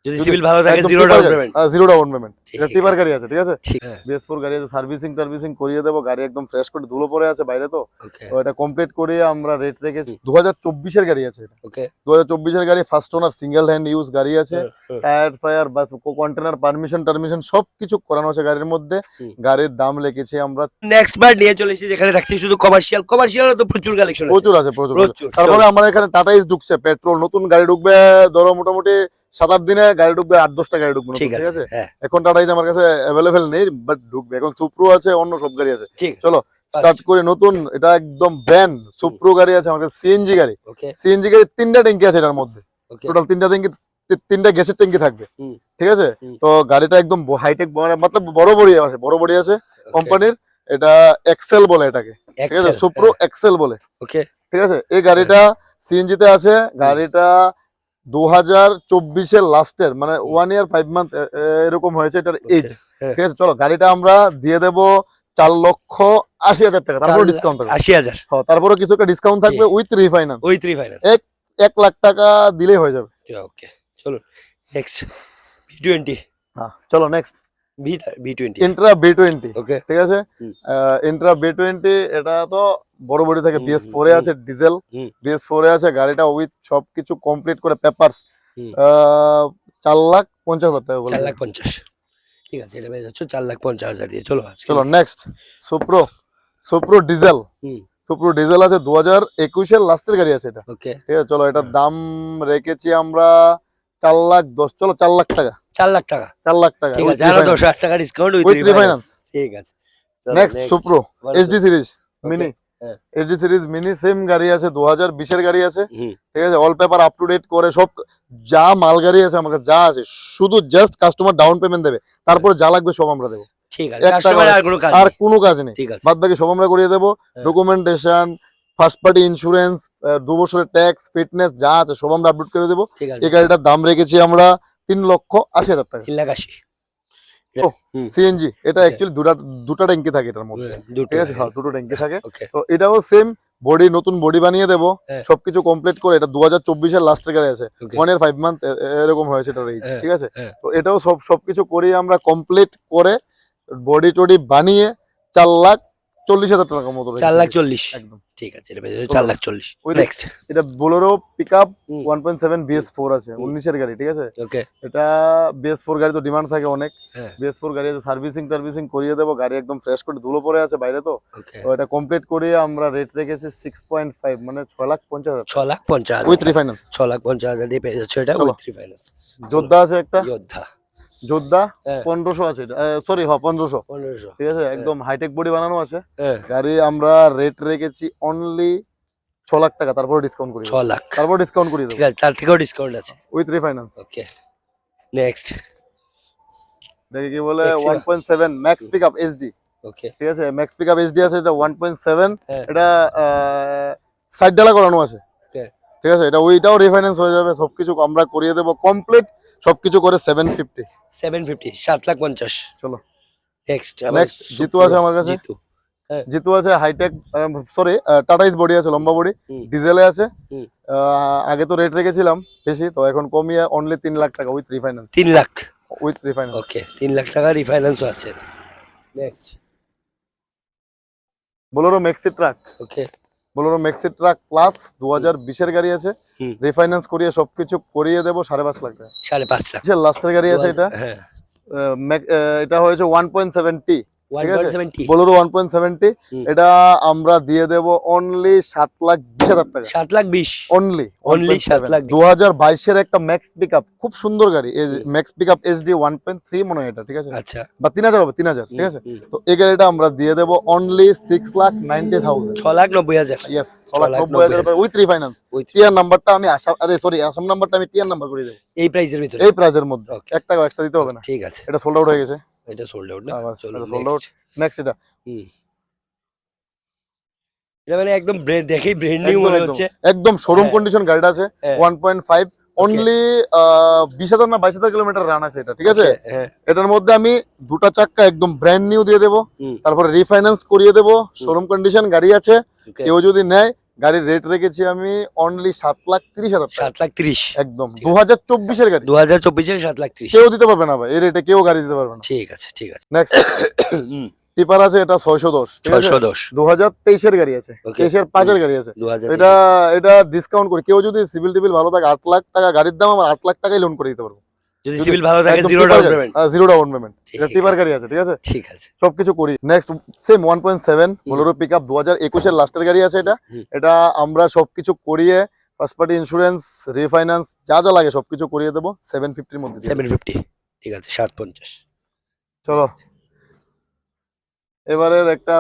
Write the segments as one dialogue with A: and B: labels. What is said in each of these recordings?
A: যদি সিভিল ভালো থাকে zero down payment.
B: Zero down payment. এটা টিপার
A: আছে।
B: গাড়ি আছে, ঠিক আছে?
A: ঠিক।
B: BS4 গাড়ি আছে, সার্ভিসিং করিয়ে দেবো, গাড়ি একদম ফ্রেশ করে, ধুলো পড়ে আছে বাইরে তো,
A: ওকে
B: তো এটা কমপ্লিট করিয়ে আমরা রেট রেখেছি 2024 এর গাড়ি আছে এটা।
A: ওকে
B: 2024 এর গাড়ি, first owner, single hand use গাড়ি আছে, টায়ার ফায়ার বাস কন্টেনার পারমিশন সবকিছু করানো আছে গাড়ির মধ্যে। গাড়ির দাম লিখেছি আমরা।
A: নেক্সট বার নিয়ে চলে এসেছি যেখানে রাখছি শুধু কমার্শিয়াল তো প্রচুর কালেকশন আছে।
B: প্রচুর আছে, প্রচুর।
A: প্রচুর।
B: তারপরে আমার এখানে টাটা ইস ঢুকছে, পেট্রোল নতুন গাড়ি ঢুকবে, ধরো মোটামুটি 7-8 দিনে গাড়ি ঢুকবে, 8-10টা গাড়ি ঢুকবে নতুন,
A: ঠিক
B: ঠিক
A: আছে
B: আছে?
A: হ্যাঁ
B: এখন টাটা ইস আমার কাছে অ্যাভেলেবেল নেই, বাট ঢুকবে। এখন সুপ্রো আছে, অন্য সব গাড়ি আছে।
A: ঠিক
B: চলো স্টার্ট করে নতুন, এটা একদম ব্যান সুপ্রো গাড়ি আছে আমার কাছে, সিএনজি গাড়ি।
A: ওকে
B: সিএনজি গাড়ি 3টা ট্যাঙ্কি আছে এটার মধ্যে,
A: ওকে
B: টোটাল 3টা ট্যাঙ্কি, 3টা গ্যাসের ট্যাঙ্কি থাকবে, ঠিক আছে? তো গাড়িটা একদম হাইটেক, মতলব বড় বড়ি আছে কোম্পানির। এটা এক্সেল বলে এটাকে, ঠিক আছে? সুপ্রো এক্সেল বলে,
A: ওকে
B: ঠিক আছে? এই গাড়িটা সিএনজি তে আছে। গাড়িটা 2024 এর লাস্টের, মানে 1 ইয়ার 5 মান্থ এরকম হয়েছে এটার এজ, ঠিক আছে? চলো গাড়িটা আমরা দিয়ে দেবো 4,80,000 টাকা, তারপর ডিসকাউন্ট থাকবে
A: 80,000
B: হ্যাঁ, তারপরে কিছু একটা ডিসকাউন্ট থাকবে উইথ রিফাইন্যান্স।
A: ওই 3 ফাইনান্স
B: 1 লাখ টাকা দিলেই হয়ে যাবে।
A: ওকে চলো নেক্সট B20
B: হ্যাঁ চলো নেক্সট
A: B20
B: ইন্ট্রা B20,
A: ওকে
B: ঠিক আছে? ইন্ট্রা B20 এটা তো বড় বডি থাকে, BS4 এ আছে, ডিজেল BS4 এ আছে। গাড়িটা উইথ সবকিছু কমপ্লিট করে পেপারস 4,50,000 টাকা বলে।
A: 4,50,000 ঠিক আছে, এটা পেয়ে যাচ্ছ 4,50,000 দিয়ে। চলো আজকে
B: চলো নেক্সট সুপ্রো ডিজেল। সুপ্রো ডিজেল আছে 2021 এর লাস্টের গাড়ি আছে এটা,
A: ওকে
B: ঠিক আছে? চলো এটার দাম রেখেছি আমরা 4,10,000, চলো 4 লাখ টাকা,
A: 4 লাখ টাকা
B: 4 লাখ টাকা
A: ঠিক আছে, আরো 10,000 টাকা discount
B: With
A: with
B: refinance।
A: Refinance ঠিক আছে।
B: Next Supro HD series mini,
A: হ্যাঁ।
B: HD সিরিজ মিনি সেম গাড়ি আছে, 2020 এর গাড়ি আছে, ঠিক আছে? All paper up to date করে, সব যা মাল গাড়ি আছে আমার কাছে যা আছে, শুধু জাস্ট কাস্টমার ডাউন পেমেন্ট দেবে, তারপরে যা লাগবে সব আমরা দেবো।
A: ঠিক আছে,
B: এক টাকা
A: কাস্টমার আর কোনো কাজ
B: আর
A: নেই।
B: কোনো কাজ নেই,
A: ঠিক আছে
B: বাদ বাকি সব আমরা করিয়ে দেবো। ডকুমেন্টেশন, ফার্স্ট পার্টি ইন্স্যুরেন্স, 2 বছরের ট্যাক্স, ফিটনেস যা আছে সব আমরা আপডেট করে দেবো।
A: ঠিক আছে
B: এই গাড়িটার দাম রেখেছি আমরা 3,80,000 টাকা।
A: 3,80,000
B: ও সিএনজি, এটা অ্যাকচুয়ালি দুটা ট্যাঙ্কি থাকে এটার মধ্যে,
A: দুটো
B: ঠিক আছে? হ্যাঁ দুটো ট্যাঙ্কি থাকে।
A: ওকে
B: তো এটাও সেম বডি, নতুন বডি বানিয়ে দেবো,
A: হ্যাঁ।
B: সবকিছু কমপ্লিট করে। এটা 2024 এর লাস্টের গাড়ি আছে,
A: ওকে
B: 1 ইয়ার 5 মান্থ এরকম হয়েছে এটার রেঞ্জ,
A: হ্যাঁ,
B: ঠিক আছে?
A: হ্যাঁ।
B: তো এটাও সবকিছু করিয়ে আমরা কমপ্লিট করে বডি টডি বানিয়ে 4,40,000 টাকার মতো রেখেছি।
A: 4,40,000
B: একদম
A: ঠিক আছে, এটা পেয়ে যাচ্ছ 4,40,000
B: ওই
A: নেক্সট
B: এটা বোলেরো পিকআপ 1.7 BS4 আছে, 19 এর গাড়ি, ঠিক আছে?
A: ওকে
B: এটা BS4 গাড়ি তো ডিমান্ড থাকে অনেক,
A: হ্যাঁ
B: BS4 গাড়ি আছে, সার্ভিসিং করিয়ে দেবো, গাড়ি একদম ফ্রেশ করে, ধুলো পড়ে আছে বাইরে তো,
A: ওকে
B: তো এটা কমপ্লিট করিয়ে আমরা রেট রেখেছি 6.5, মানে 6,50,000
A: 6,50,000
B: উইথ রিফাইন্যান্স।
A: 6,50,000 দিয়ে পেয়ে যাচ্ছ এটা
B: চলো।
A: With refinance.
B: যোদ্ধা আছে একটা,
A: যোদ্ধা
B: যোদ্ধা
A: হ্যাঁ
B: 1500 আছে, সরি হ্যাঁ 1500,
A: 1500
B: ঠিক আছে? একদম হাইটেক বডি বানানো আছে।
A: হ্যাঁ
B: গাড়ি আমরা রেট রেখেছি অনলি 6 লাখ টাকা, তারপর ডিসকাউন্ট করি,
A: 6 লাখ
B: তারপর ডিসকাউন্ট করিয়ে
A: ঠিক
B: দেবো
A: আছে, তার থেকেও ডিসকাউন্ট আছে
B: উইথ রিফাইন্যান্স।
A: ওকে নেক্সট
B: দেখি কি বলে,
A: Maxima।
B: 1.7 ম্যাক্স পিকআপ SD,
A: ওকে
B: ঠিক আছে? ম্যাক্স পিকআপ SD আছে, এটা 1.7,
A: হ্যাঁ
B: এটা সাইড ডালা করানো আছে,
A: ওকে
B: ঠিক আছে? এটা ওইটাও রিফাইন্যান্স হয়ে যাবে, সবকিছু আমরা করিয়ে দেবো কমপ্লিট, সবকিছু করে 750।
A: 750 7,50,000
B: চলো
A: নেক্সট
B: নেক্সট জিতু আছে আমার কাছে,
A: জিতু হ্যাঁ
B: জিতু আছে হাইটেক, সরি টাটা ইস বডি আছে, লম্বা বডি, ডিজেলে আছে। আগে তো রেট রেখেছিলাম বেশি, তো এখন কমিয়ে অনলি 3 লাখ টাকা উইথ রিফাইন্যান্স,
A: 3 লাখ
B: ওকে
A: 3 লাখ টাকা রিফাইন্যান্সও আছে নেক্সট
B: বোলেরো ম্যাক্সি ট্রাক,
A: ওকে
B: বোলেরো ম্যাক্সি ট্রাক প্লাস 2020 এর গাড়ি আছে, রিফাইন্যান্স করিয়ে সবকিছু করিয়ে দেবো 5.5 লাখ টাকা।
A: 5.5 লাখ
B: লাস্টের গাড়ি আছে এটা,
A: হ্যাঁ
B: এটা হয়েছে 1.7T, ঠিক আছে?
A: 1.70
B: বোলেরো 1.7T, এটা আমরা দিয়ে দেবো অনলি 7,20,000 টাকা,
A: 7,20,000
B: অনলি
A: Only 7,20,000
B: 2022 এর একটা ম্যাক্স পিকআপ, খুব সুন্দর গাড়ি, ম্যাক্স পিকআপ SD 1.3 মনে হয় এটা, ঠিক আছে?
A: আচ্ছা
B: বা 3,000 হবে, 3,000, ঠিক আছে? তো এই গাড়িটা আমরা দিয়ে দেবো only 6,90,000,
A: 6,90,000
B: yes 6,90,000 with refinance. TR নাম্বারটা আমি আসাম নাম্বারটা আমি টিআর নাম্বার করে দেবো
A: এই প্রাইসের ভিতরে
B: এই প্রাইসের মধ্যে,
A: Okay.
B: 1 টাকা এক্সট্রা দিতে হবে না।
A: ঠিক আছে,
B: এটা সোল্ড আউট হয়ে গেছে,
A: এটা সোল্ড আউট না চলো
B: এটা সোল্ড আউট। নেক্সট এটা
A: এটা মানে একদম দেখেই ব্র্যান্ড নিউ মনে হচ্ছে,
B: একদম শোরুম
A: হ্যাঁ।
B: কন্ডিশন গাড়িটা আছে,
A: হ্যাঁ।
B: 1.5 অনলি 20,000 না 22,000 কিলোমিটার রান আছে এটা, ঠিক আছে?
A: হ্যাঁ
B: এটার মধ্যে আমি দুটা চাক্কা একদম ব্র্যান্ড নিউ দিয়ে দেবো,
A: হুম।
B: তারপরে রিফাইন্যান্স করিয়ে দেবো, শোরুম কন্ডিশন গাড়ি আছে,
A: ওকে
B: কেউ যদি নেয় গাড়ির রেট রেখেছি আমি অনলি 7,30,000 টাকা
A: 7,30,000
B: একদম 2024-এর গাড়ি
A: 2024-এর 7,30,000
B: কেউ দিতে পারবে না ভাই, এই রেটে কেউ গাড়ি দিতে পারবে না।
A: ঠিক আছে ঠিক আছে।
B: নেক্সট টিপার আছে, এটা 610, ঠিক আছে
A: 610
B: 2023-এর গাড়ি আছে,
A: Okay.
B: 23-এর 5-এর গাড়ি আছে।
A: 2023
B: এটা ডিসকাউন্ট করে কেউ যদি সিভিল টিভিল ভালো থাকে 8 লাখ টাকা গাড়ির দাম, আমার 8 লাখ টাকাই লোন করে দিতে পারবো
A: যদি সিভিল ভালো থাকে
B: একদম
A: জিরো
B: টিপার
A: ডাউন
B: গাড়ি,
A: পেমেন্ট।
B: Zero down payment.
A: ঠিক
B: এটা টিপার
A: আছে।
B: গাড়ি আছে, ঠিক আছে
A: ঠিক আছে।
B: সবকিছু করি। নেক্সট সেম 1.7 বোলেরো পিকআপ 2021-এর লাস্টের গাড়ি আছে এটা।
A: হুম।
B: এটা আমরা সবকিছু করিয়ে ফার্স্ট পার্টি ইন্স্যুরেন্স রিফাইন্যান্স যা যা লাগে সবকিছু করিয়ে দেবো 750-র মধ্যে দিয়ে দেবো।
A: 750 ঠিক আছে 750।
B: চলো এবারের একটা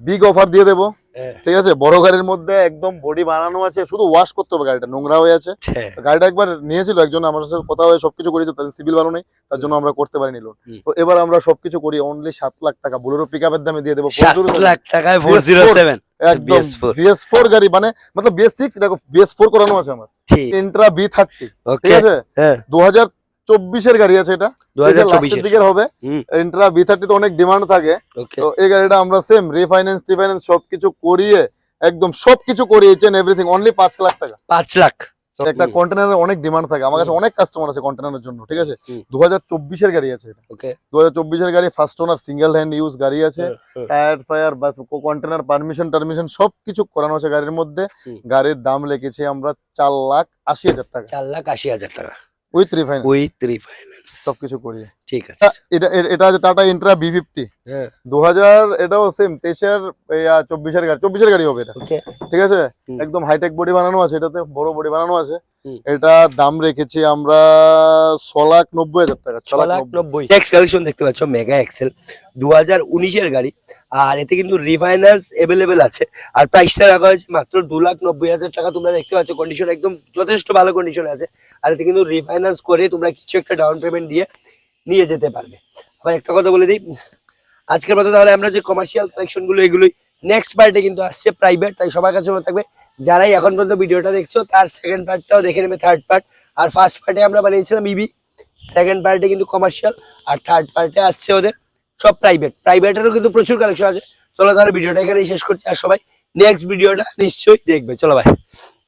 B: বিগ অফার দিয়ে দেবো,
A: হ্যাঁ
B: ঠিক আছে বড় গাড়ির মধ্যে একদম বডি বানানো আছে, শুধু ওয়াশ করতে হবে, গাড়িটা নোংরা হয়ে আছে।
A: হ্যাঁ
B: গাড়িটা একবার নিয়েছিল একজন, আমার সাথে কথা হয়ে সবকিছু করেছে, তাদের সিভিল ভালো নেই, তার জন্য আমরা করতে পারিনি লোন।
A: হুম।
B: তো এবার আমরা সবকিছু করি অনলি 7 লাখ টাকা বোলেরো পিকআপের দামে দিয়ে দেবো
A: 7 লাখ টাকায় 407
B: একদম
A: BS4
B: BS4 গাড়ি, মানে মতলব BS6 দেখো BS4 করানো আছে আমার।
A: ঠিক
B: ইন্ট্রা B30, ঠিক
A: ওকে
B: আছে
A: হ্যাঁ
B: 2024-এর গাড়ি আছে, এটা
A: 2024 এর
B: দিকের হবে।
A: হুম
B: ইন্ট্রা B30 তো অনেক ডিমান্ড থাকে,
A: ওকে
B: তো এই গাড়িটা আমরা সেম রিফাইন্যান্স টিফাইন্যান্স সবকিছু করিয়ে একদম সবকিছু করিয়েছেন এভরিথিং অনলি 5 লাখ টাকা।
A: 5 লাখ
B: একটা কন্টেনারের অনেক ডিমান্ড থাকে, আমার কাছে অনেক কাস্টমার আছে কন্টেনারের জন্য, ঠিক আছে
A: হুম।
B: 2024-এর গাড়ি আছে এটা,
A: ওকে
B: 2024-এর গাড়ি, first owner, single hand use গাড়ি আছে, টায়ার ফায়ার বাস কন্টেনার পারমিশন সবকিছু করানো আছে গাড়ির মধ্যে।
A: হুম।
B: গাড়ির দাম লিখেছি আমরা 4,80,000 টাকা
A: 4,80,000 টাকা
B: উইথ রিফাইন্যান্স
A: উইথ রিফাইন্যান্স।
B: সবকিছু করিয়ে।
A: ঠিক আছে
B: এটা আছে টাটা ইন্ট্রা B50
A: হ্যাঁ
B: 2000, এটাও সেম 23-এর 24-এর গাড়ি, 24-এর গাড়ি হবে এটা,
A: ওকে
B: ঠিক আছে
A: হুম।
B: একদম হাইটেক বডি বানানো আছে, এটাতে বড় বডি বানানো আছে।
A: হুম।
B: এটা দাম রেখেছি আমরা 6,90,000 টাকা 6,90,000।
A: 6,90,000। নেক্সট কালেকশন দেখতে পাচ্ছ মেগা এক্সেল 2019-এর গাড়ি, আর এতে কিন্তু রিফাইন্যান্স अवेलेबल আছে, আর প্রাইসটা রাখা হয়েছে মাত্র 2,90,000 টাকা। তোমরা দেখতে পাচ্ছ কন্ডিশন একদম যথেষ্ট ভালো কন্ডিশনে আছে, আর এতে কিন্তু রিফাইন্যান্স করে তোমরা কিছু একটা ডাউন পেমেন্ট দিয়ে নিয়ে যেতে পারবে। আবার একটা কথা বলে দিই, আজকের মতো তাহলে আমরা যে কমার্শিয়াল কালেকশন গুলো এগুলোই নেক্সট পার্টে কিন্তু আসছে প্রাইভেট, তাই সবার কাছে মনে থাকবে যারাই এখন পর্যন্ত ভিডিওটা দেখছো তার সেকেন্ড পার্টটাও দেখে নেবে, থার্ড পার্ট। আর ফার্স্ট পার্টে আমরা বানিয়েছিলাম ইবি, সেকেন্ড পার্টে কিন্তু কমার্শিয়াল, আর থার্ড পার্টে আসছে ওদের সব প্রাইভেটেরও কিন্তু প্রচুর কালেকশন আছে। চলো তাহলে ভিডিওটা এখানেই শেষ করছি, আর সবাই নেক্সট ভিডিওটা নিশ্চয়ই দেখবে। চলো ভাই।